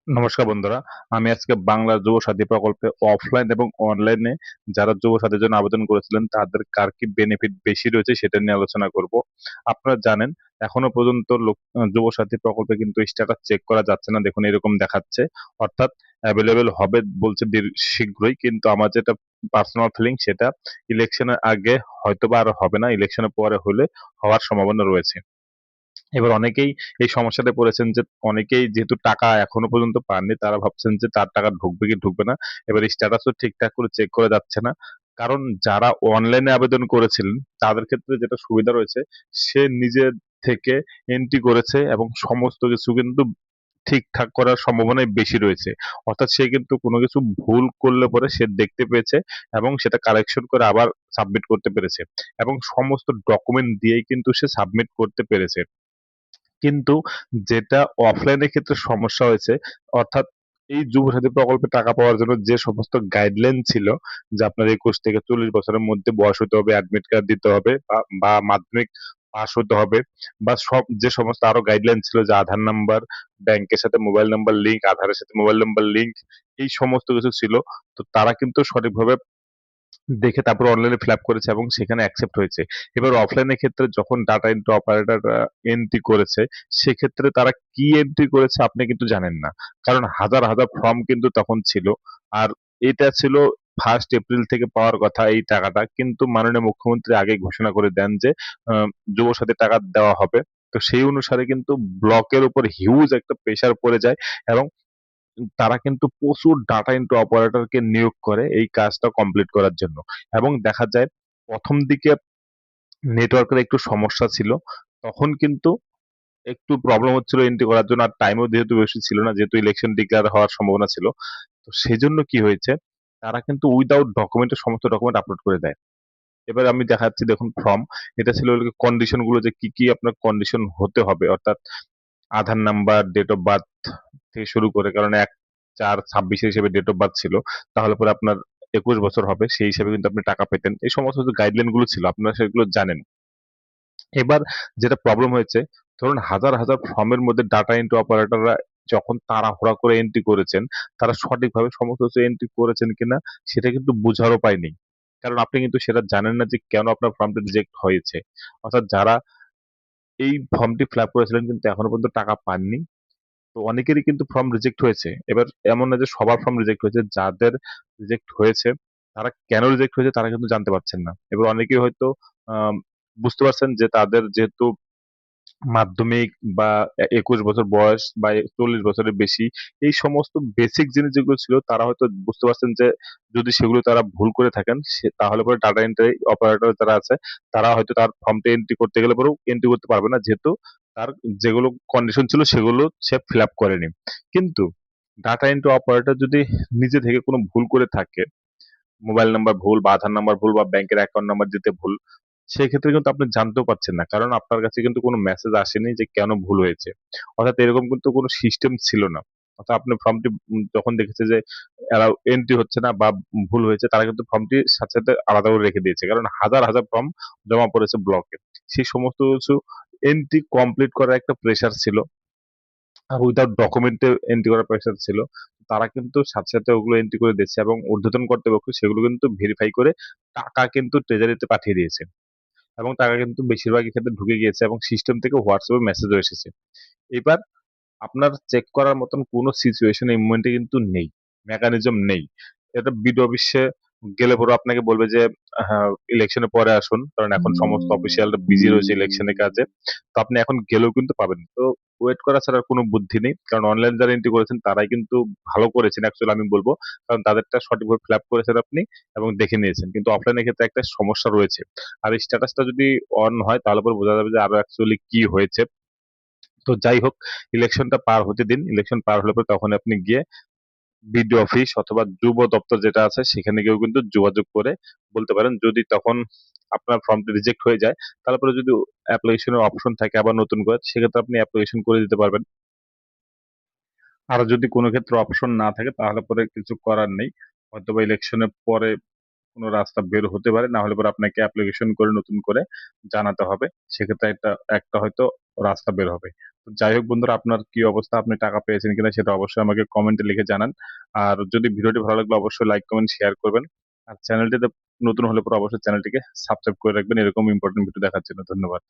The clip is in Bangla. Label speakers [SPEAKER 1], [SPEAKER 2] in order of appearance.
[SPEAKER 1] নমস্কার বন্ধুরা। আমি আজকে বাংলা যুব সাথী প্রকল্পে অফলাইন এবং অনলাইনে যারা যুব সাথীর জন্য আবেদন করেছিলেন তাদের কার কি বেনিফিট বেশি রয়েছে সেটা নিয়ে আলোচনা করব। আপনারা জানেন এখনো পর্যন্ত যুব সাথী প্রকল্পে কিন্তু স্ট্যাটাস চেক করা যাচ্ছে না, দেখুন এরকম দেখাচ্ছে। অর্থাৎ অ্যাভেলেবেল হবে বলছে শীঘ্রই, কিন্তু আমার যেটা পার্সোনাল ফিলিং সেটা ইলেকশনের আগে হয়তো বা আর হবে না, ইলেকশনের পরে হলে হওয়ার সম্ভাবনা রয়েছে। এবার অনেকেই এই সমস্যাতে পড়েছেন যে অনেকেই যেহেতু টাকা এখনো পর্যন্ত পাননি, তারা ভাবছেন যে তার টাকা ঢুকবে কি ঢুকবে না। এবার স্ট্যাটাসও ঠিকঠাক করে চেক করা যাচ্ছে না। কারণ যারা অনলাইনে আবেদন করেছিলেন তাদের ক্ষেত্রে যেটা সুবিধা রয়েছে, সে নিজে থেকে এন্ট্রি করেছে এবং সমস্ত কিছু কিন্তু ঠিকঠাক করার সম্ভাবনাই বেশি রয়েছে। অর্থাৎ সে কিন্তু কোনো কিছু ভুল করলে পরে সে দেখতে পেয়েছে এবং সেটা কারেকশন করে আবার সাবমিট করতে পেরেছে এবং সমস্ত ডকুমেন্ট দিয়েই কিন্তু সে সাবমিট করতে পেরেছে। কিন্তু যেটা অফলাইনের ক্ষেত্রে সমস্যা হয়েছে, অর্থাৎ এই যুবসাথী প্রকল্পে টাকা পাওয়ার জন্য যে সমস্ত গাইডলাইন ছিল যে আপনার 21 থেকে 40 বছরের মধ্যে বয়স হতে হবে, অ্যাডমিট কার্ড দিতে হবে বা মাধ্যমিক পাস হতে হবে, বা যে সমস্ত আরো গাইডলাইন ছিল যে আধার নাম্বার, ব্যাংকের সাথে মোবাইল নাম্বার লিংক, আধারের সাথে মোবাইল নাম্বার লিংক, এই সমস্ত কিছু ছিল। তো তারা কিন্তু সঠিকভাবে দেখে তারপরে অনলাইনে ফিল আপ করেছে এবং সেখানে অ্যাকসেপ্ট হয়েছে। এবার অফলাইনের ক্ষেত্রে যখন ডাটা এন্ট্রি অপারেটররা এন্ট্রি করেছে, সেক্ষেত্রে তারা কি এন্ট্রি করেছে আপনি কিন্তু জানেন না। কারণ হাজার হাজার ফর্ম কিন্তু তখন ছিল। আর এটা ছিল 1 এপ্রিল থেকে পাওয়ার কথা এই টাকাটা, কিন্তু মাননীয় মুখ্যমন্ত্রী আগে ঘোষণা করে দেন যে আহ, যুবসাথী টাকা দেওয়া হবে। তো সেই অনুসারে কিন্তু ব্লকের উপর হিউজ একটা প্রেশার পড়ে যায় এবং তারা কিন্তু প্রচুর ডাটা এন্ট্রি অপারেটরকে নিয়োগ করে এই কাজটা কমপ্লিট করার জন্য। এবং দেখা যায় প্রথম দিকে নেটওয়ার্কের একটু সমস্যা ছিল, তখন কিন্তু একটু প্রবলেম হচ্ছিল এন্ট্রি করার জন্য, আর টাইমও যেহেতু বেশি ছিল না, যেহেতু ইলেকশন ডিক্লেয়ার হওয়ার সম্ভাবনা ছিল। তো সেজন্য কি হয়েছে, তারা কিন্তু উইদাউট ডকুমেন্টের সমস্ত ডকুমেন্ট আপলোড করে দেয়। এবার আমি দেখাচ্ছি, দেখুন ফর্ম, এটা ছিল কন্ডিশন গুলো যে কি কি আপনার কন্ডিশন হতে হবে। অর্থাৎ আধার নাম্বার, ডেট অফ বার্থ থেকে শুরু করে, কারণ 1/4/26 হিসেবে ডেট অফ বার্থ ছিল, তাহলে পরে আপনার 21 বছর হবে, সেই হিসেবে কিন্তু আপনি টাকা পেতেন। এই সমস্ত যে গাইডলাইন গুলো ছিল আপনারা সেগুলো জানেন। এবার যেটা প্রবলেম হয়েছে, ধরুন হাজার হাজার ফর্মের মধ্যে ডাটা এন্ট্রি অপারেটররা যখন তাড়াহুড়া করে এন্ট্রি করেছেন, তারা সঠিকভাবে সমস্ত কিছু এন্ট্রি করেছেন কিনা সেটা কিন্তু বোঝার উপায় নেই। কারণ আপনি কিন্তু সেটা জানেন না যে কেন আপনার ফর্মটা রিজেক্ট হয়েছে। অর্থাৎ যারা এই ফর্মটি ফিল আপ করেছিলেন কিন্তু এখনো পর্যন্ত টাকা পাননি। তো অনেকেরই কিন্তু ফর্ম রিজেক্ট হয়েছে। এবার এমন না যে সবার ফর্ম রিজেক্ট হয়েছে, যাদের রিজেক্ট হয়েছে তারা কেন রিজেক্ট হয়েছে তারা কিন্তু জানতে পারছেন না। এবার অনেকেই হয়তো আম বুঝতে পারছেন যে তাদের যেহেতু মাধ্যমিক বা 21 বছর বয়স বা 40 বছরের বেশি, এই সমস্ত বেসিক জিনিস যেগুলো ছিল তারা হয়তো বুঝতে পারছেন যে যদি সেগুলো তারা ভুল করে থাকেন তাহলে পরে ডাটা এন্ট্রি অপারেটর যারা আছে তারা হয়তো তার ফর্মটা এন্ট্রি করতে গেলে পরেও এন্ট্রি করতে পারবে না, যেহেতু তার যেগুলো কন্ডিশন ছিল সেগুলো সে ফিল আপ করেনি। কিন্তু ডাটা এন্ট্রি অপারেটর যদি নিজে থেকে কোনো ভুল করে থাকে, মোবাইল নাম্বার ভুল বা আধার নাম্বার ভুল বা ব্যাংকের অ্যাকাউন্ট নাম্বার দিতে ভুল, সেক্ষেত্রে কিন্তু আপনি জানতেও পারছেন না, কারণ আপনার কাছে কিন্তু কোনো মেসেজ আসেনি যে কেন ভুল হয়েছে। অর্থাৎ এরকম কিন্তু কোনো সিস্টেম ছিল না। অর্থাৎ আপনি ফর্মটি যখন দেখেছে যে এরা এন্ট্রি হচ্ছে না বা ভুল হয়েছে, তারা কিন্তু ফর্মটি সাথে সাথে আলাদা করে রেখে দিয়েছে, কারণ হাজার হাজার ফর্ম জমা পড়েছে ব্লকে। সেই সমস্ত কিছু এন্ট্রি কমপ্লিট করার একটা প্রেশার ছিল, আর উইদাউট ডকুমেন্টে এন্ট্রি করার প্রেশার ছিল। তারা কিন্তু সাথে সাথে ওগুলো এন্ট্রি করে দিচ্ছে এবং ঊর্ধ্বতন কর্তৃপক্ষ সেগুলো কিন্তু ভেরিফাই করে টাকা কিন্তু ট্রেজারিতে পাঠিয়ে দিয়েছে এবং টাকা কিন্তু বেশিরভাগই ক্ষেত্রে ঢুকে গিয়েছে এবং সিস্টেম থেকে হোয়াটসঅ্যাপে মেসেজও এসেছে। এবার আপনার চেক করার মতন কোনো সিচুয়েশন এই মুমেন্টে কিন্তু নেই, মেকানিজম নেই। এটা বিডিও অফিসে গেলে পরে আপনাকে বলবে যে হ্যাঁ, ইলেকশনের পরে আসুন, কারণ এখন সমস্ত অফিসিয়ালরা বিজি রয়েছে ইলেকশনের কাজে। তো আপনি এখন গেলেও কিন্তু পাবেন না। তো ওয়েট করা ছাড়া আর কোনো বুদ্ধি নেই, কারণ অনলাইন যারা এন্ট্রি করেছেন তারাই কিন্তু ভালো করেছেন অ্যাকচুয়ালি আমি বলবো, কারণ তাদেরটা সঠিকভাবে ফিল আপ করেছেন আপনি এবং দেখে নিয়েছেন। কিন্তু অফলাইনের ক্ষেত্রে একটা সমস্যা রয়েছে, আর স্ট্যাটাসটা যদি অন হয় তাহলে পরে বোঝা যাবে যে আরো অ্যাকচুয়ালি কি হয়েছে। তো যাই হোক, ইলেকশনটা পার হতে দিন, ইলেকশন পার হলে পরে তখন আপনি গিয়ে বিডিও অফিস অথবা যুব দপ্তর যেটা আছে সেখানে গিয়েও কিন্তু যোগাযোগ করে বলতে পারেন। যদি তখন আপনার ফর্মটি রিজেক্ট হয়ে যায়, তারপরে যদি অ্যাপ্লিকেশনের অপশন থাকে আবার নতুন করে, সেক্ষেত্রে আপনি অ্যাপ্লিকেশন করে দিতে পারবেন। আর যদি কোনো ক্ষেত্রে অপশন না থাকে তাহলে পরে কিছু করার নেই, হয়তোবা ইলেকশনের পরে কোনো রাস্তা বের হতে পারে, না হলে পরে আপনাকে অ্যাপ্লিকেশন করে নতুন করে জানাতে হবে। সেক্ষেত্রে একটা একটা হয়তো রাস্তা বের হবে। তো যাই হোক বন্ধুরা, আপনার কি অবস্থা? আপনি টাকা পেয়েছেন কিনা সেটা অবশ্যই আমাকে কমেন্টে লিখে জানান। আর যদি ভিডিওটি ভালো লাগলে অবশ্যই লাইক, কমেন্ট, শেয়ার করবেন। আর চ্যানেলটিতে নতুন হলে পরে অবশ্যই চ্যানেলটিকে সাবস্ক্রাইব করে রাখবেন এরকম ইম্পোর্টেন্ট ভিডিও দেখার জন্য। ধন্যবাদ।